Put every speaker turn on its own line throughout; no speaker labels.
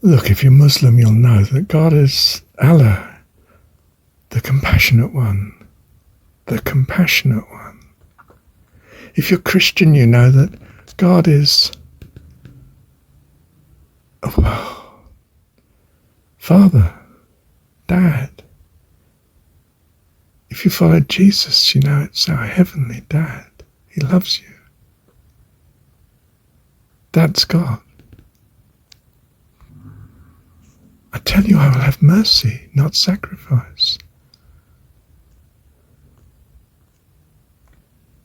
Look, if you're Muslim, you'll know that God is Allah, the compassionate one. The compassionate one. If you're Christian, you know that God is, Father, Dad. If you follow Jesus, you know it's our heavenly Dad. He loves you. That's God. I tell you, I will have mercy, not sacrifice.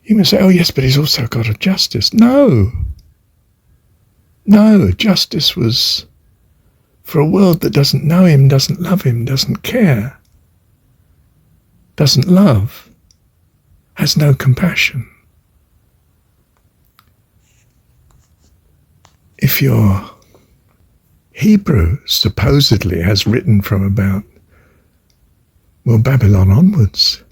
You may say, oh yes, but he's also God of justice. No, justice was for a world that doesn't know him, doesn't love him, doesn't care, doesn't love, has no compassion. If you're Hebrew, supposedly has written from about, Babylon onwards,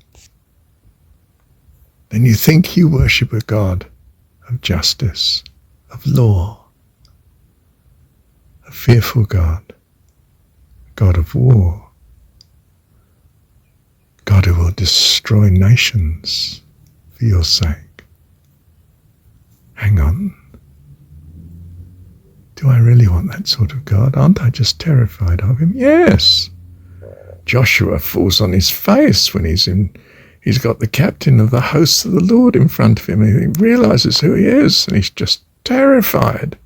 then you think you worship a God of justice, of law, a fearful God, a God of war, God who will destroy nations for your sake. Hang on. Do I really want that sort of God? Aren't I just terrified of him? Yes. Joshua falls on his face when he's got the captain of the hosts of the Lord in front of him, and he realizes who he is, and he's just terrified.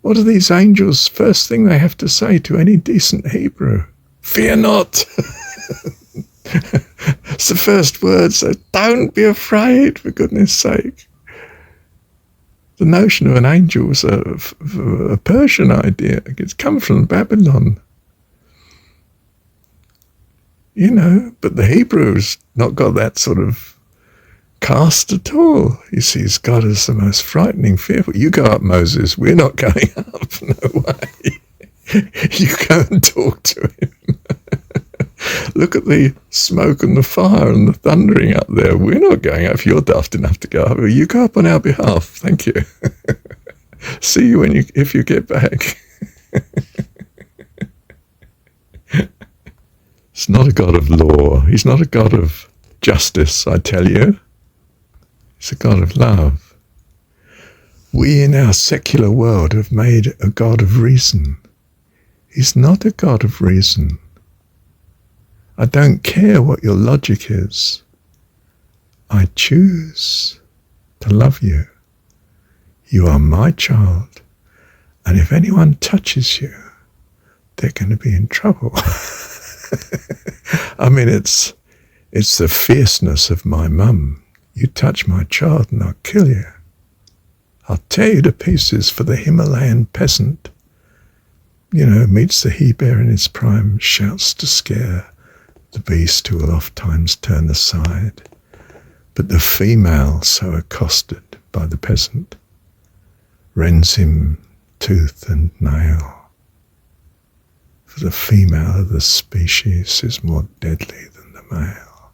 What are these angels' first thing they have to say to any decent Hebrew? Fear not. It's the first words. So don't be afraid, for goodness sake. The notion of an angel was a Persian idea. It's come from Babylon. You know, but the Hebrew's not got that sort of cast at all. He sees God as the most frightening, fearful. You go up, Moses. We're not going up. No way. You go and talk to him. Look at the smoke and the fire and the thundering up there. We're not going up. If you're daft enough to go up, you go up on our behalf. Thank you. See you if you get back. It's not a God of law. He's not a God of justice, I tell you. He's a God of love. We in our secular world have made a God of reason. He's not a God of reason. I don't care what your logic is. I choose to love you. You are my child. And if anyone touches you, they're going to be in trouble. I mean, it's the fierceness of my mum. You touch my child and I'll kill you. I'll tear you to pieces. For the Himalayan peasant, meets the he-bear in his prime, shouts to scare the beast, who will oft times turn aside. But the female, so accosted by the peasant, rends him tooth and nail. For the female of the species is more deadly than the male.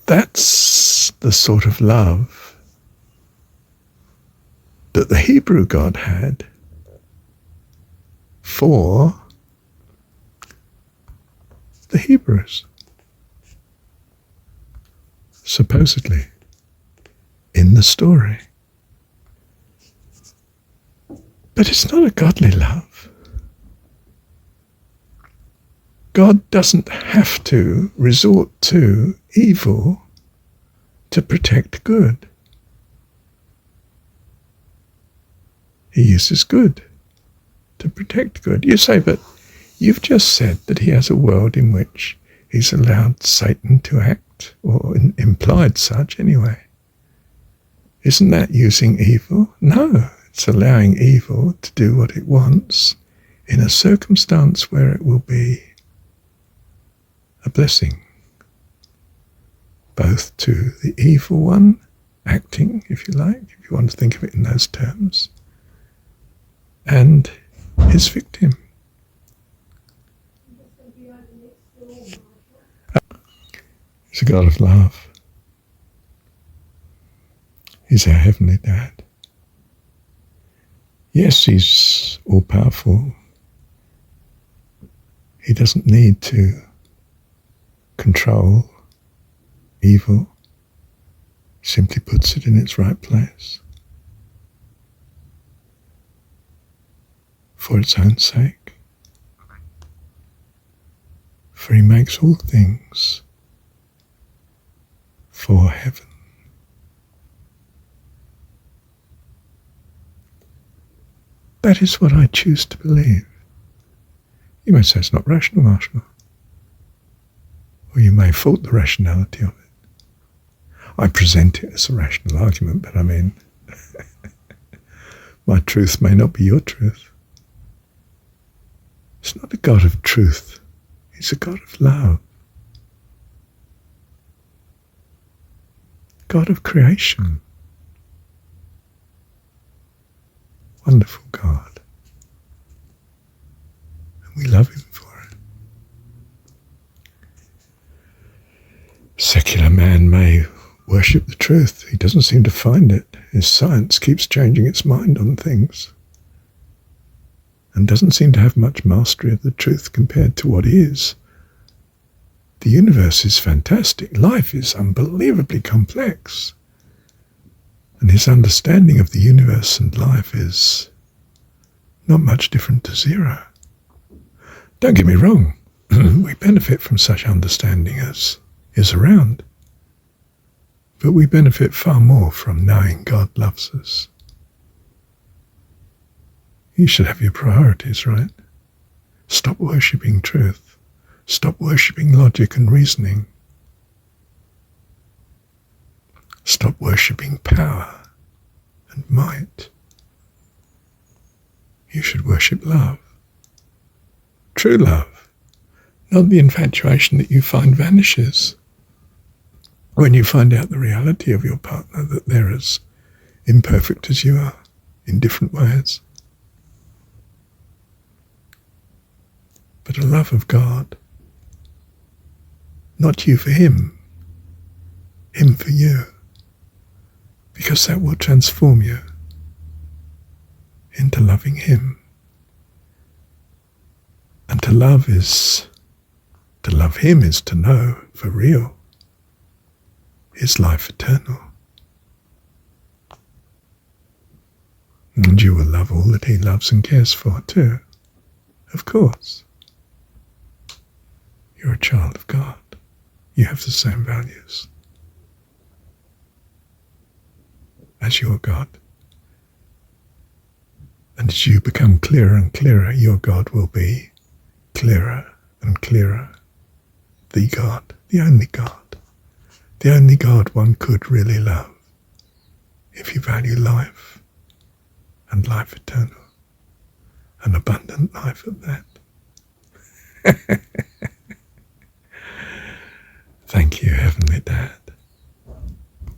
That's the sort of love that the Hebrew God had for the Hebrews, supposedly, in the story. But it's not a godly love. God doesn't have to resort to evil to protect good. He uses good to protect good. You say, but you've just said that he has a world in which he's allowed Satan to act, or implied such anyway. Isn't that using evil? No, it's allowing evil to do what it wants in a circumstance where it will be a blessing, both to the evil one acting, if you like, if you want to think of it in those terms, and his victim. He's a God of love. He's our heavenly Dad. Yes, he's all-powerful. He doesn't need to control evil. He simply puts it in its right place for its own sake. For he makes all things for heaven. That is what I choose to believe. You may say it's not rational, Marshall. Or you may fault the rationality of it. I present it as a rational argument, but I mean, my truth may not be your truth. It's not a God of truth. He's a God of love. God of creation. Wonderful God. And we love him for it. Secular man may worship the truth. He doesn't seem to find it. His science keeps changing its mind on things and doesn't seem to have much mastery of the truth compared to what is. The universe is fantastic. Life is unbelievably complex. And his understanding of the universe and life is not much different to zero. Don't get me wrong. We benefit from such understanding as is around. But we benefit far more from knowing God loves us. You should have your priorities right. Stop worshipping truth. Stop worshipping logic and reasoning. Stop worshipping power and might. You should worship love. True love. Not the infatuation that you find vanishes when you find out the reality of your partner, that they're as imperfect as you are in different ways. But a love of God. Not you for him, him for you. Because that will transform you into loving him. And to love him is to know for real his life eternal. And you will love all that he loves and cares for too, of course. You're a child of God. You have the same values as your God. And as you become clearer and clearer, your God will be clearer and clearer. The God, the only God one could really love if you value life and life eternal, an abundant life at that.